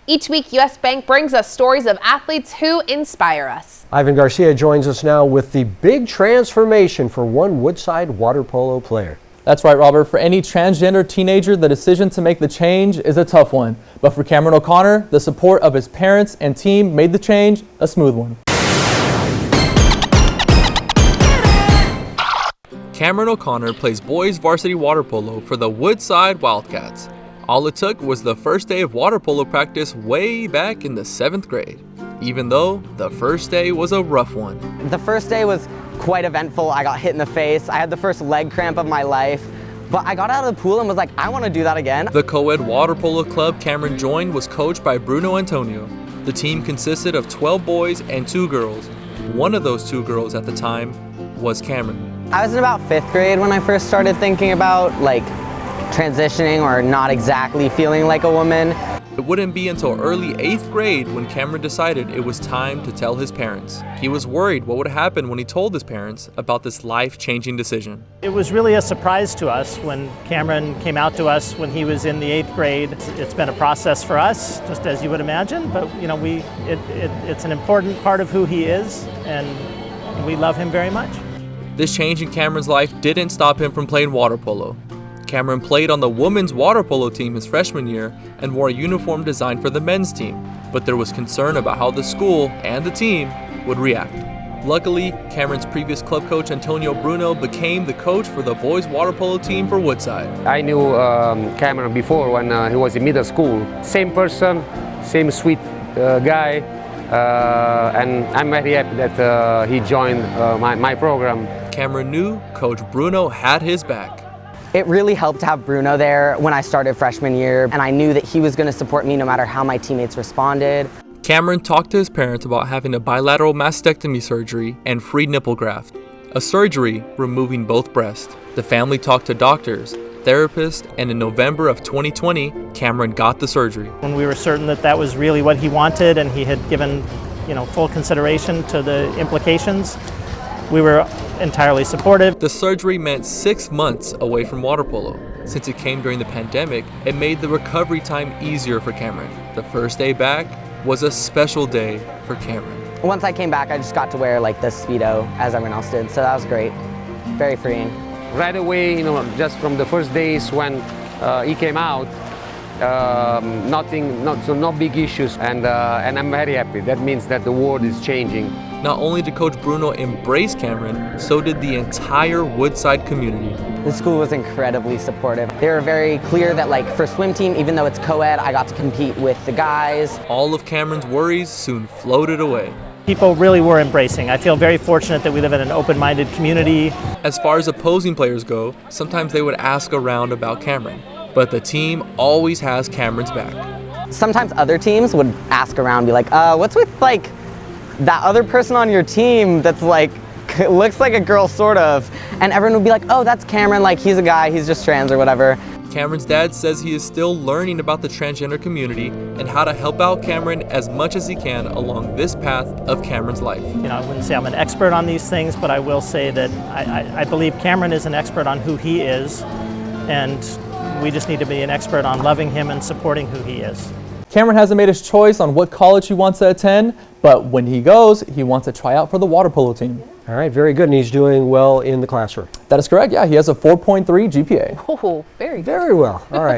Each week, U.S. Bank brings us stories of athletes who inspire us. Ivan Garcia joins us now with the big transformation for one Woodside water polo player. That's right, Robert. For any transgender teenager, the decision to make the change is a tough one. But for Cameron O'Connor, the support of his parents and team made the change a smooth one. Cameron O'Connor plays boys varsity water polo for the Woodside Wildcats. All it took was the first day of water polo practice way back in the 7th grade, even though the first day was a rough one. The first day was quite eventful. I got hit in the face. I had the first leg cramp of my life, but I got out of the pool and was like, I want to do that again. The co-ed water polo club Cameron joined was coached by Bruno Antonio. The team consisted of 12 boys and 2 girls. One of those 2 girls at the time was Cameron. I was in about 5th grade when I first started thinking about transitioning or not exactly feeling like a woman. It wouldn't be until early 8th grade when Cameron decided it was time to tell his parents. He was worried what would happen when he told his parents about this life-changing decision. It was really a surprise to us when Cameron came out to us when he was in the 8th grade. It's been a process for us, just as you would imagine, but it's an important part of who he is, and we love him very much. This change in Cameron's life didn't stop him from playing water polo. Cameron played on the women's water polo team his freshman year and wore a uniform designed for the men's team, but there was concern about how the school and the team would react. Luckily, Cameron's previous club coach Antonio Bruno became the coach for the boys water polo team for Woodside. I knew Cameron before when he was in middle school. Same person, same sweet guy, and I'm very happy that he joined my program. Cameron knew Coach Bruno had his back. It really helped to have Bruno there when I started freshman year, and I knew that he was going to support me no matter how my teammates responded. Cameron talked to his parents about having a bilateral mastectomy surgery and free nipple graft, a surgery removing both breasts. The family talked to doctors, therapists, and in November of 2020, Cameron got the surgery. When we were certain that that was really what he wanted and he had given full consideration to the implications, we were entirely supportive. The surgery meant 6 months away from water polo. Since it came during the pandemic, it made the recovery time easier for Cameron. The first day back was a special day for Cameron. Once I came back, I just got to wear the Speedo as everyone else did, so that was great. Very freeing. Right away, just from the first days when he came out, no big issues, and I'm very happy. That means that the world is changing. Not only did Coach Bruno embrace Cameron, so did the entire Woodside community. The school was incredibly supportive. They were very clear that for swim team, even though it's co-ed, I got to compete with the guys. All of Cameron's worries soon floated away. People really were embracing. I feel very fortunate that we live in an open-minded community. As far as opposing players go, sometimes they would ask around about Cameron, but the team always has Cameron's back. Sometimes other teams would ask around, be like, what's with that other person on your team that's looks like a girl sort of, and everyone would be like, oh, that's Cameron, he's a guy, he's just trans or whatever. Cameron's dad says he is still learning about the transgender community and how to help out Cameron as much as he can along this path of Cameron's life. I wouldn't say I'm an expert on these things, but I will say that I believe Cameron is an expert on who he is, and we just need to be an expert on loving him and supporting who he is. Cameron hasn't made his choice on what college he wants to attend, but when he goes, he wants to try out for the water polo team. All right, very good, and he's doing well in the classroom. That is correct, yeah. He has a 4.3 GPA. Oh, very good. Very well. All right.